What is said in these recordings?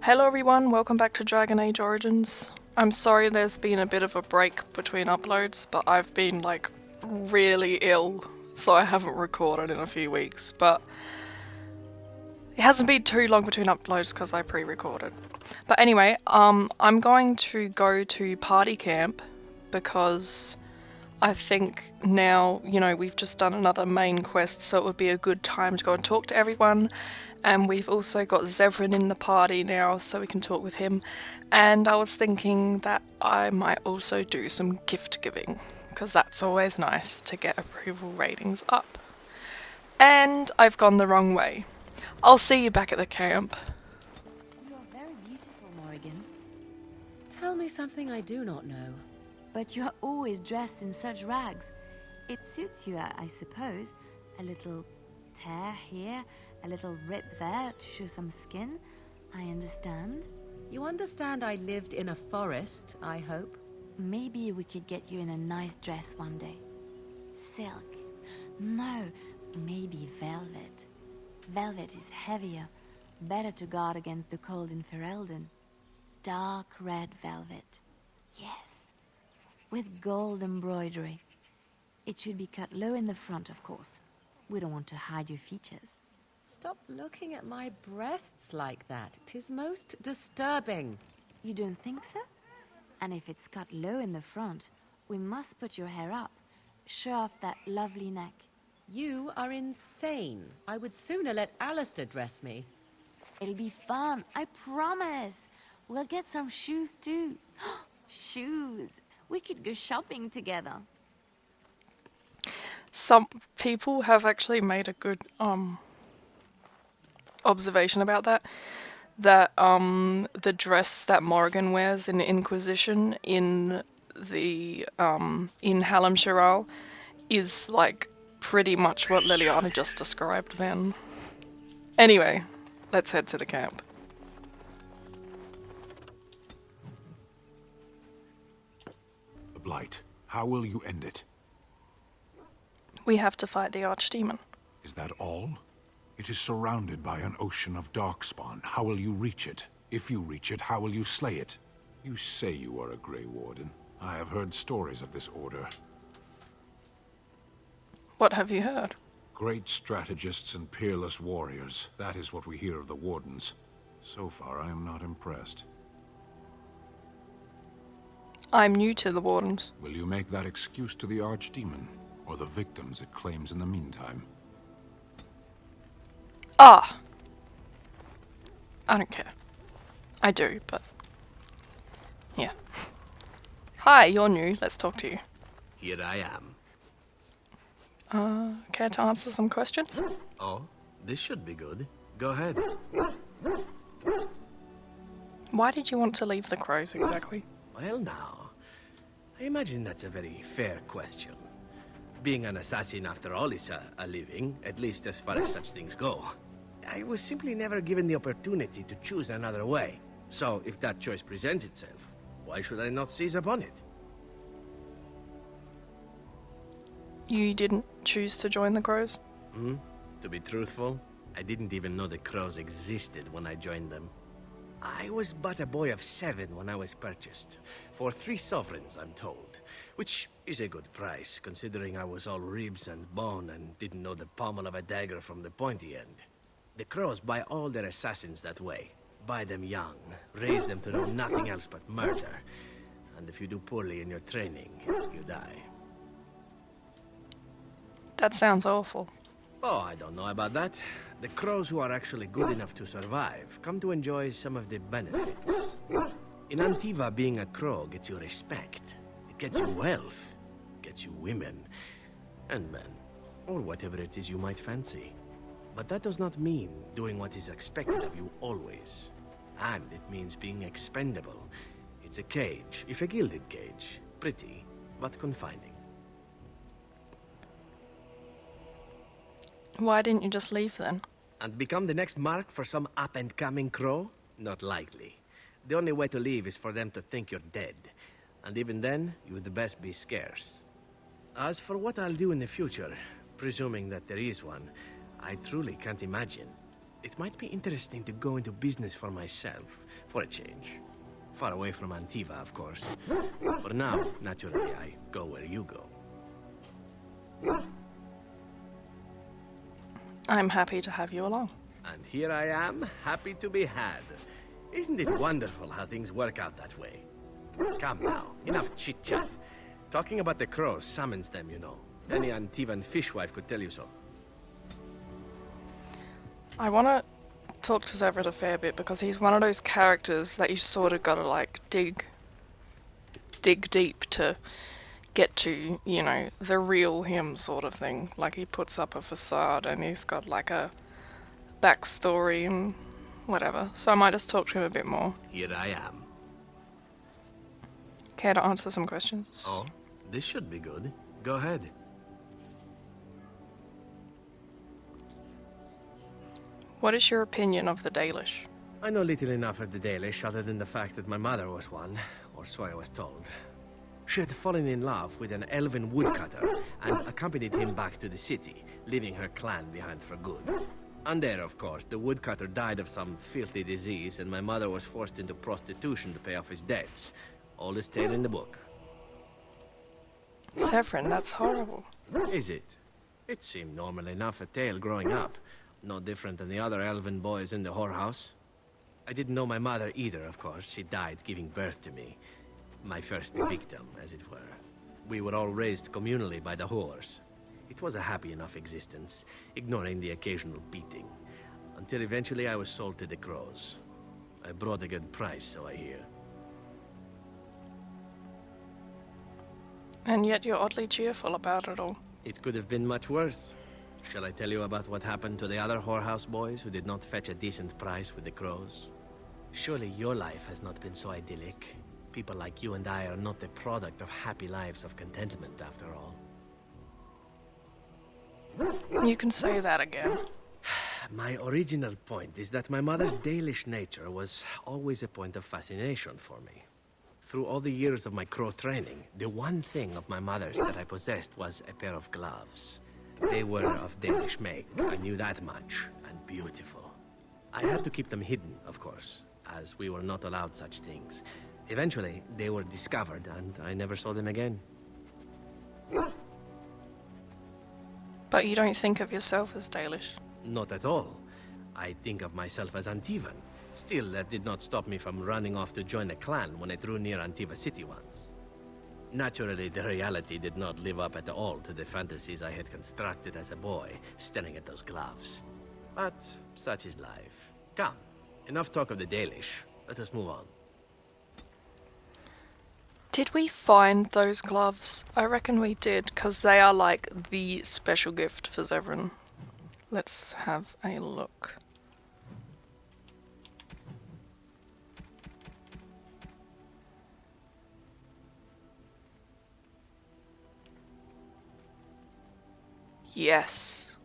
Hello everyone, welcome back to Dragon Age Origins. I'm sorry there's been a bit of a break between uploads, but I've been like really ill, so I haven't recorded in a few weeks, but it hasn't been too long between uploads because I pre-recorded. But anyway, I'm going to go to party camp because I think now, we've just done another main quest, so it would be a good time to go and talk to everyone. And we've also got Zevran in the party now, so we can talk with him. And I was thinking that I might also do some gift giving, because that's always nice to get approval ratings up. And I've gone the wrong way. I'll see you back at the camp. You are very beautiful, Morrigan. Tell me something I do not know. But you are always dressed in such rags. It suits you, I suppose. A little tear here, a little rip there to show some skin. I understand. You understand I lived in a forest, I hope? Maybe we could get you in a nice dress one day. Silk. No, maybe velvet. Velvet is heavier, better to guard against the cold in Ferelden. Dark red velvet. Yes. With gold embroidery. It should be cut low in the front, of course. We don't want to hide your features. Stop looking at my breasts like that. 'Tis most disturbing. You don't think so? And if it's cut low in the front, we must put your hair up. Show off that lovely neck. You are insane. I would sooner let Alistair dress me. It'll be fun, I promise. We'll get some shoes too. Shoes! We could go shopping together. Some people have actually made a good observation about that. That the dress that Morrigan wears in Inquisition in the in Hallam Shiral is like pretty much what Liliana just described then. Anyway, let's head to the camp. The Blight. How will you end it? We have to fight the Archdemon. Is that all? It is surrounded by an ocean of darkspawn. How will you reach it? If you reach it, how will you slay it? You say you are a Grey Warden. I have heard stories of this order. What have you heard? Great strategists and peerless warriors. That is what we hear of the Wardens. So far, I am not impressed. I'm new to the Wardens. Will you make that excuse to the Archdemon? Or the victims it claims in the meantime? Ah! I don't care. I do, but... yeah. Hi, you're new. Let's talk to you. Here I am. Care to answer some questions? Oh, this should be good. Go ahead. Why did you want to leave the Crows exactly? Well now, I imagine that's a very fair question. Being an assassin after all is a living, at least as far as such things go. I was simply never given the opportunity to choose another way. So if that choice presents itself, why should I not seize upon it? You didn't choose to join the Crows? To be truthful, I didn't even know the Crows existed when I joined them. I was but a boy of 7 when I was purchased. For 3 sovereigns, I'm told. Which is a good price, considering I was all ribs and bone and didn't know the pommel of a dagger from the pointy end. The Crows buy all their assassins that way. Buy them young, raise them to know nothing else but murder. And if you do poorly in your training, you die. That sounds awful. Oh, I don't know about that. The Crows who are actually good enough to survive come to enjoy some of the benefits. In Antiva, being a Crow gets you respect. It gets you wealth. Gets you women. And men. Or whatever it is you might fancy. But that does not mean doing what is expected of you always. And it means being expendable. It's a cage, if a gilded cage. Pretty, but confining. Why didn't you just leave then? And become the next mark for some up-and-coming Crow? Not likely. The only way to leave is for them to think you're dead. And even then, you'd best be scarce. As for what I'll do in the future, presuming that there is one, I truly can't imagine. It might be interesting to go into business for myself, for a change. Far away from Antiva, of course. For now, naturally, I go where you go. I'm happy to have you along. And here I am, happy to be had. Isn't it wonderful how things work out that way? Come now, enough chit-chat. Talking about the crows summons them, you know. Any Antivan fishwife could tell you so. I want to talk to Zevran a fair bit because he's one of those characters that you sort of gotta like dig deep to get to, you know, the real him sort of thing. Like he puts up a facade and he's got like a backstory and whatever. So I might just talk to him a bit more. Here I am. Care to answer some questions? Oh, this should be good. Go ahead. What is your opinion of the Dalish? I know little enough of the Dalish other than the fact that my mother was one, or so I was told. She had fallen in love with an elven woodcutter and accompanied him back to the city, leaving her clan behind for good. And there, of course, the woodcutter died of some filthy disease and my mother was forced into prostitution to pay off his debts. Oldest tale in the book. Zevran, that's horrible. Is it? It seemed normal enough a tale growing up. No different than the other elven boys in the whorehouse. I didn't know my mother either, of course. She died giving birth to me. My first victim, as it were. We were all raised communally by the whores. It was a happy enough existence, ignoring the occasional beating. Until eventually I was sold to the crows. I brought a good price, so I hear. And yet you're oddly cheerful about it all. It could have been much worse. Shall I tell you about what happened to the other whorehouse boys who did not fetch a decent price with the crows? Surely your life has not been so idyllic. People like you and I are not the product of happy lives of contentment, after all. You can say that again. My original point is that my mother's Dalish nature was always a point of fascination for me. Through all the years of my crow training, the one thing of my mother's that I possessed was a pair of gloves. They were of Danish make, I knew that much, and beautiful. I had to keep them hidden, of course, as we were not allowed such things. Eventually, they were discovered, and I never saw them again. But you don't think of yourself as Dalish. Not at all. I think of myself as Antivan. Still, that did not stop me from running off to join a clan when I drew near Antiva City once. Naturally, the reality did not live up at all to the fantasies I had constructed as a boy, staring at those gloves. But such is life. Come, enough talk of the Dalish. Let us move on. Did we find those gloves? I reckon we did, because they are like the special gift for Zevran. Let's have a look. Yes.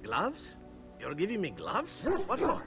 Gloves? You're giving me gloves? What for?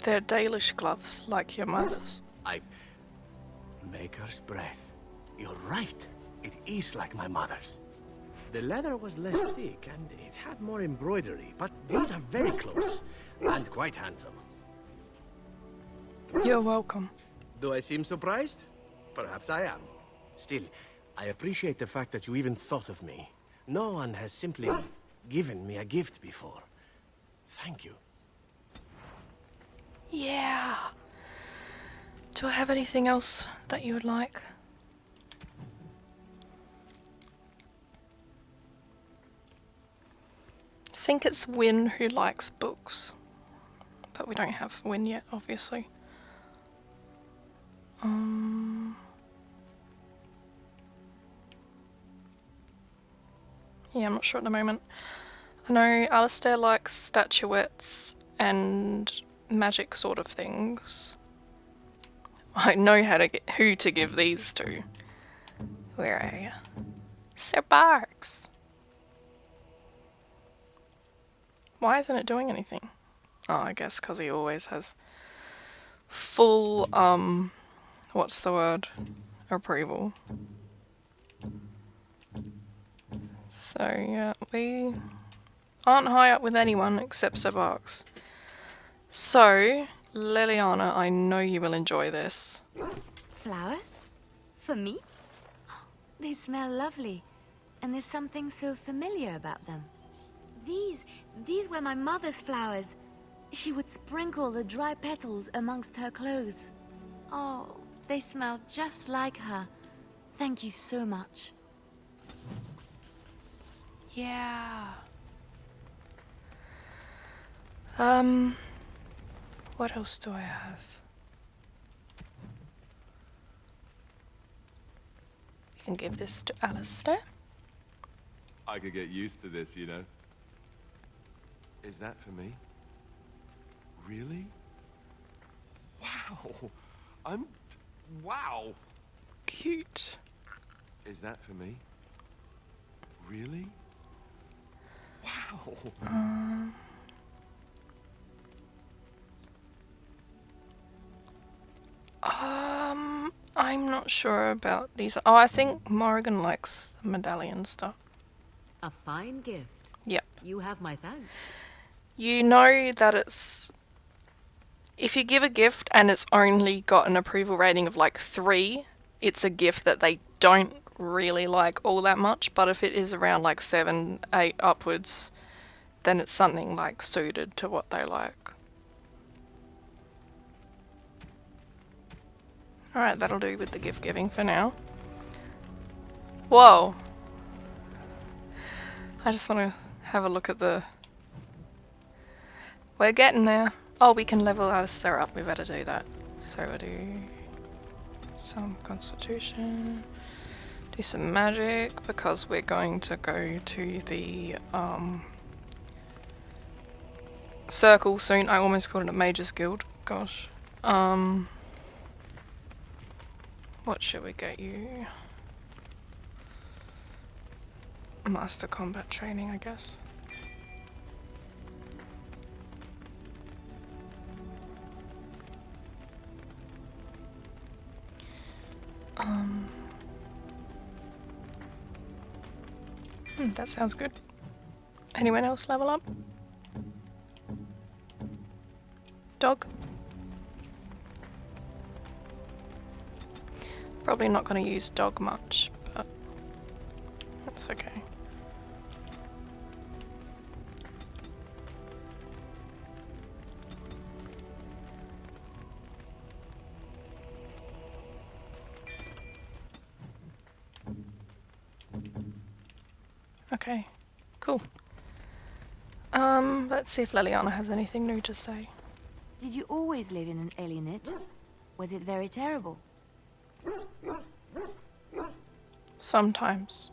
They're Dalish gloves, like your mother's. Maker's breath. You're right. It is like my mother's. The leather was less thick and it had more embroidery, but these are very close and quite handsome. You're welcome. Do I seem surprised? Perhaps I am. Still, I appreciate the fact that you even thought of me. No one has simply given me a gift before. Thank you. Yeah. Do I have anything else that you would like? I think it's Win who likes books. But we don't have Win yet, obviously. Yeah, I'm not sure at the moment. I know Alistair likes statuettes and magic sort of things. I know who to give these to. Where are you? Sir Barks. Why isn't it doing anything? Oh, I guess because he always has full, what's the word? Approval. So, yeah, we aren't high up with anyone except Sir Barks. So, Leliana, I know you will enjoy this. Flowers? For me? They smell lovely, and there's something so familiar about them. These were my mother's flowers. She would sprinkle the dry petals amongst her clothes. Oh, they smell just like her. Thank you so much. Yeah. What else do I have? We can give this to Alistair. I could get used to this, you know. Is that for me? Really? Wow! Wow! Cute. Is that for me? Really? Wow! I'm not sure about these. Oh, I think Morrigan likes the medallion stuff. A fine gift. Yep. You have my thanks. You know that it's... If you give a gift and it's only got an approval rating of like 3, it's a gift that they don't really like all that much. But if it is around like 7, 8 upwards, then it's something like suited to what they like. Alright, that'll do with the gift giving for now. Whoa! I just want to have a look at the... We're getting there. Oh, we can level Alistair up. We better do that. So we'll do some constitution. Do some magic because we're going to go to the circle soon. I almost called it a Mage's Guild. Gosh. What should we get you? Master combat training, I guess. That sounds good. Anyone else level up? Dog? Probably not going to use dog much, but that's okay. Okay, cool. Let's see if Leliana has anything new to say. Did you always live in an alienate? Was it very terrible? Sometimes.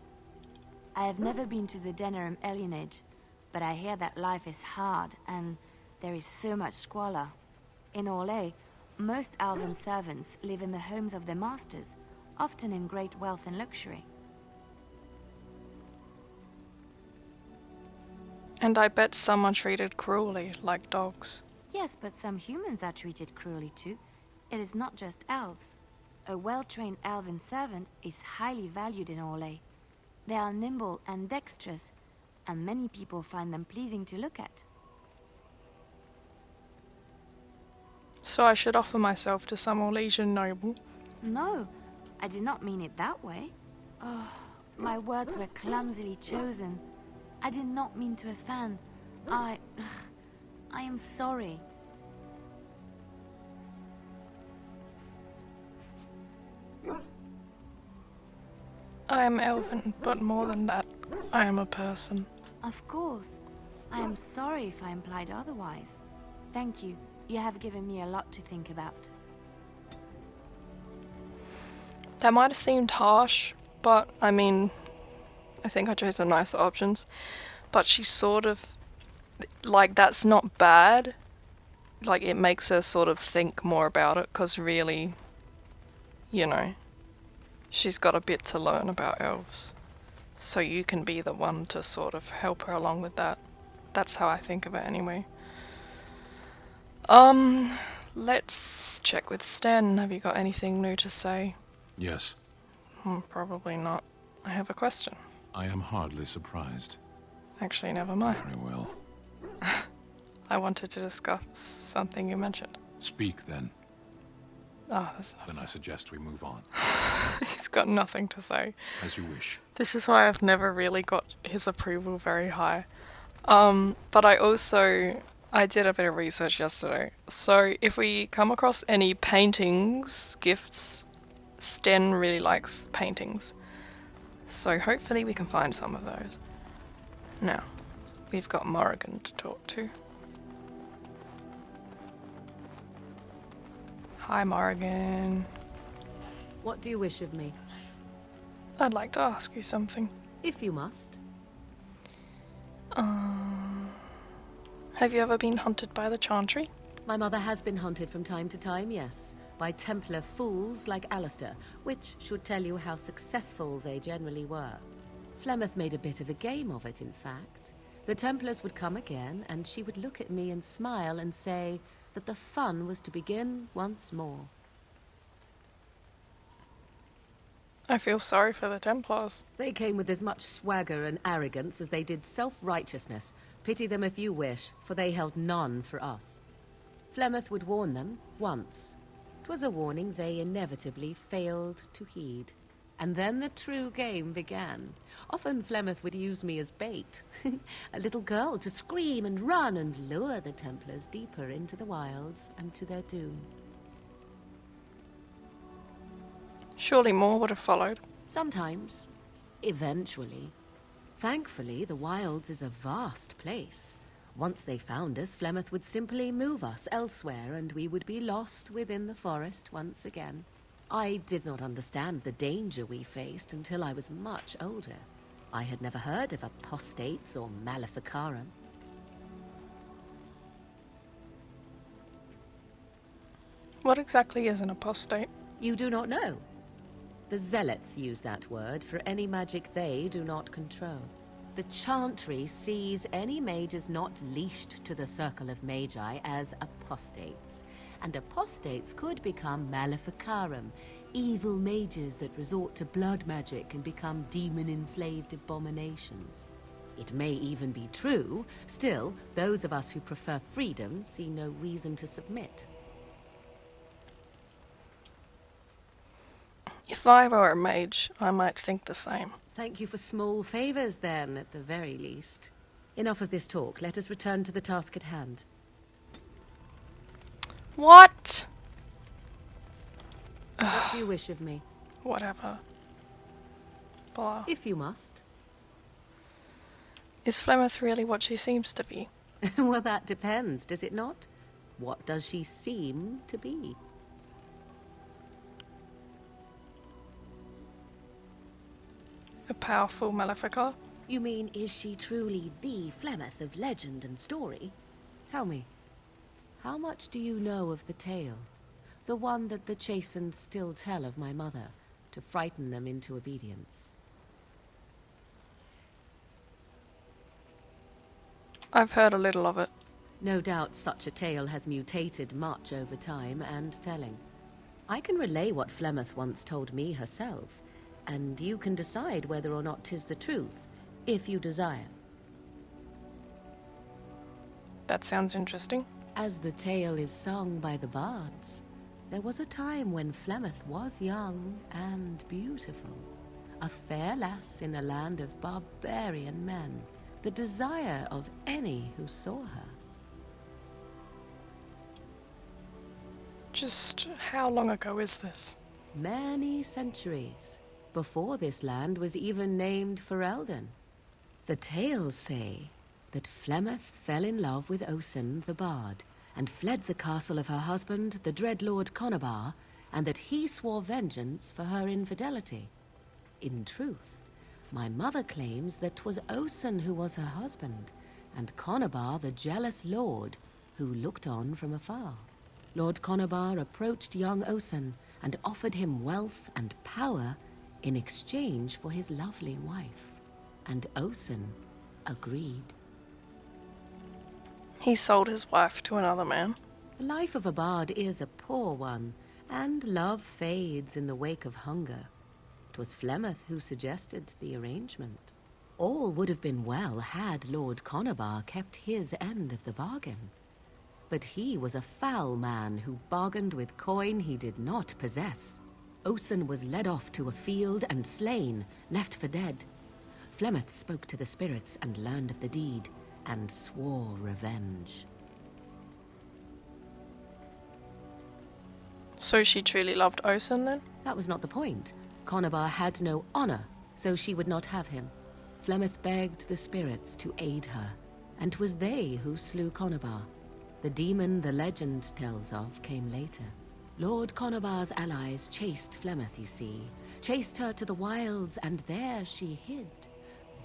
I have never been to the Denerim alienate, but I hear that life is hard and there is so much squalor. In Orlais, most elven servants live in the homes of their masters, often in great wealth and luxury. And I bet some are treated cruelly, like dogs. Yes, but some humans are treated cruelly too. It is not just elves. A well-trained elven servant is highly valued in Orlais. They are nimble and dexterous, and many people find them pleasing to look at. So I should offer myself to some Orlesian noble. No, I did not mean it that way. Oh, my words were clumsily chosen. I did not mean to offend. I am sorry. I am elven, but more than that, I am a person. Of course. I am sorry if I implied otherwise. Thank you. You have given me a lot to think about. That might have seemed harsh, but I mean, I think I chose the nicer options. But she's sort of, like, that's not bad. Like, it makes her sort of think more about it, because really, you know, she's got a bit to learn about elves. So you can be the one to sort of help her along with that. That's how I think of it anyway. Let's check with Sten. Have you got anything new to say? Yes, Probably not. I have a question. I am hardly surprised. Actually, never mind. Very well. I wanted to discuss something you mentioned. Speak then. Oh, that's enough. Then I suggest we move on. He's got nothing to say. As you wish. This is why I've never really got his approval very high. But I did a bit of research yesterday. So if we come across any paintings, gifts, Sten really likes paintings. So hopefully we can find some of those. Now, we've got Morrigan to talk to. Hi, Morrigan. What do you wish of me? I'd like to ask you something. If you must. Have you ever been hunted by the Chantry? My mother has been hunted from time to time, yes. By Templar fools like Alistair, which should tell you how successful they generally were. Flemeth made a bit of a game of it, in fact. The Templars would come again, and she would look at me and smile and say that the fun was to begin once more. I feel sorry for the Templars. They came with as much swagger and arrogance as they did self-righteousness. Pity them if you wish, for they held none for us. Flemeth would warn them, once. 'Twas a warning they inevitably failed to heed. And then the true game began. Often Flemeth would use me as bait. A little girl to scream and run and lure the Templars deeper into the wilds and to their doom. Surely more would have followed. Sometimes. Eventually. Thankfully, the wilds is a vast place. Once they found us, Flemeth would simply move us elsewhere, and we would be lost within the forest once again. I did not understand the danger we faced until I was much older. I had never heard of apostates or maleficarum. What exactly is an apostate? You do not know? The Zealots use that word for any magic they do not control. The Chantry sees any mages not leashed to the Circle of Magi as apostates. And apostates could become maleficarum, evil mages that resort to blood magic and become demon-enslaved abominations. It may even be true. Still, those of us who prefer freedom see no reason to submit. If I were a mage, I might think the same. Thank you for small favors, then, at the very least. Enough of this talk. Let us return to the task at hand. What? What do you wish of me? Whatever. Blah. If you must. Is Flemeth really what she seems to be? Well, that depends, does it not? What does she seem to be? A powerful Maleficar? You mean, is she truly the Flemeth of legend and story? Tell me, how much do you know of the tale? The one that the Chastened still tell of my mother, to frighten them into obedience. I've heard a little of it. No doubt such a tale has mutated much over time and telling. I can relay what Flemeth once told me herself, and you can decide whether or not 'tis the truth, if you desire. That sounds interesting. As the tale is sung by the bards, there was a time when Flemeth was young and beautiful. A fair lass in a land of barbarian men, the desire of any who saw her. Just how long ago is this? Many centuries, before this land was even named Ferelden. The tales say that Flemeth fell in love with Osen the Bard, and fled the castle of her husband, the Dreadlord Conabar, and that he swore vengeance for her infidelity. In truth, my mother claims that 'twas Osen who was her husband, and Conabar the jealous lord who looked on from afar. Lord Conabar approached young Osen and offered him wealth and power in exchange for his lovely wife, and Osen agreed. He sold his wife to another man. The life of a bard is a poor one, and love fades in the wake of hunger. 'Twas Flemeth who suggested the arrangement. All would have been well had Lord Conobar kept his end of the bargain. But he was a foul man who bargained with coin he did not possess. Osen was led off to a field and slain, left for dead. Flemeth spoke to the spirits and learned of the deed, and swore revenge. So she truly loved Osen then? That was not the point. Conobar had no honor, so she would not have him. Flemeth begged the spirits to aid her, and 'twas they who slew Conobar. The demon the legend tells of came later. Lord Conobar's allies chased Flemeth, you see. Chased her to the wilds, and there she hid.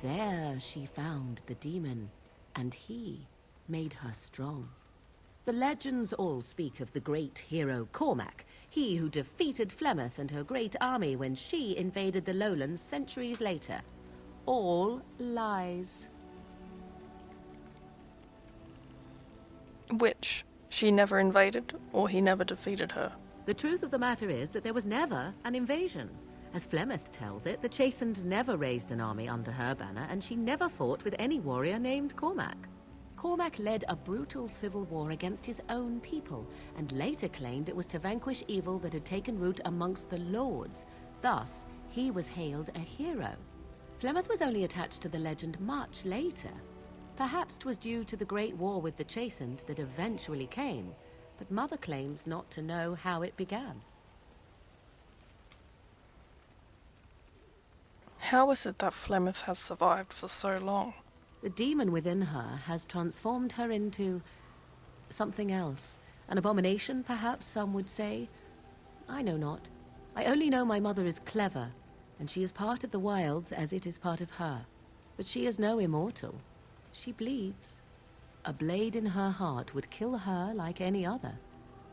There she found the demon, and he made her strong. The legends all speak of the great hero Cormac, he who defeated Flemeth and her great army when she invaded the lowlands centuries later. All lies. Which? She never invaded, or he never defeated her? The truth of the matter is that there was never an invasion. As Flemeth tells it, the Chastened never raised an army under her banner, and she never fought with any warrior named Cormac. Cormac led a brutal civil war against his own people, and later claimed it was to vanquish evil that had taken root amongst the lords. Thus, he was hailed a hero. Flemeth was only attached to the legend much later. Perhaps 'twas due to the great war with the Chastened that eventually came, but Mother claims not to know how it began. How is it that Flemeth has survived for so long? The demon within her has transformed her into something else. An abomination, perhaps some would say. I know not. I only know my mother is clever, and she is part of the wilds as it is part of her. But she is no immortal. She bleeds. A blade in her heart would kill her like any other,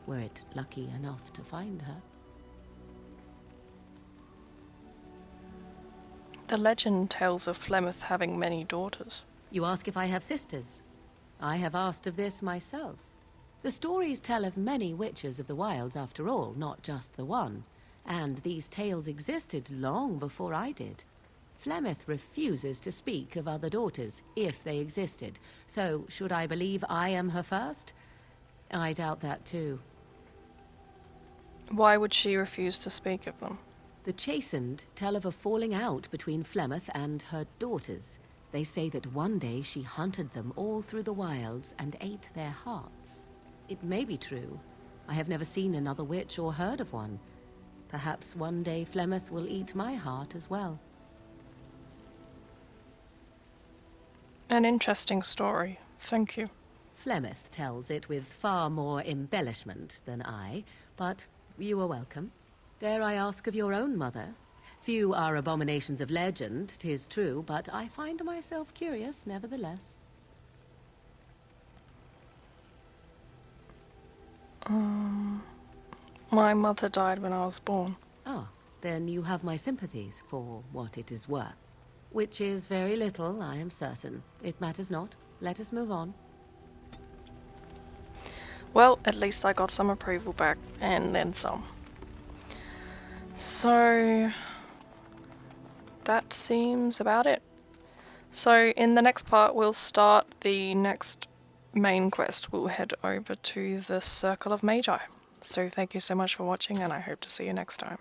were it lucky enough to find her. The legend tells of Flemeth having many daughters. You ask if I have sisters. I have asked of this myself. The stories tell of many witches of the wilds after all, not just the one. And these tales existed long before I did. Flemeth refuses to speak of other daughters, if they existed. So, should I believe I am her first? I doubt that too. Why would she refuse to speak of them? The Chastened tell of a falling out between Flemeth and her daughters. They say that one day she hunted them all through the wilds and ate their hearts. It may be true. I have never seen another witch or heard of one. Perhaps one day Flemeth will eat my heart as well. An interesting story. Thank you. Flemeth tells it with far more embellishment than I, but you are welcome. Dare I ask of your own mother? Few are abominations of legend, 'tis true, but I find myself curious nevertheless. My mother died when I was born. Ah, then you have my sympathies for what it is worth. Which is very little, I am certain. It matters not. Let us move on. Well, at least I got some approval back, and then some. So, that seems about it. So, in the next part, we'll start the next main quest. We'll head over to the Circle of Magi. So, thank you so much for watching, and I hope to see you next time.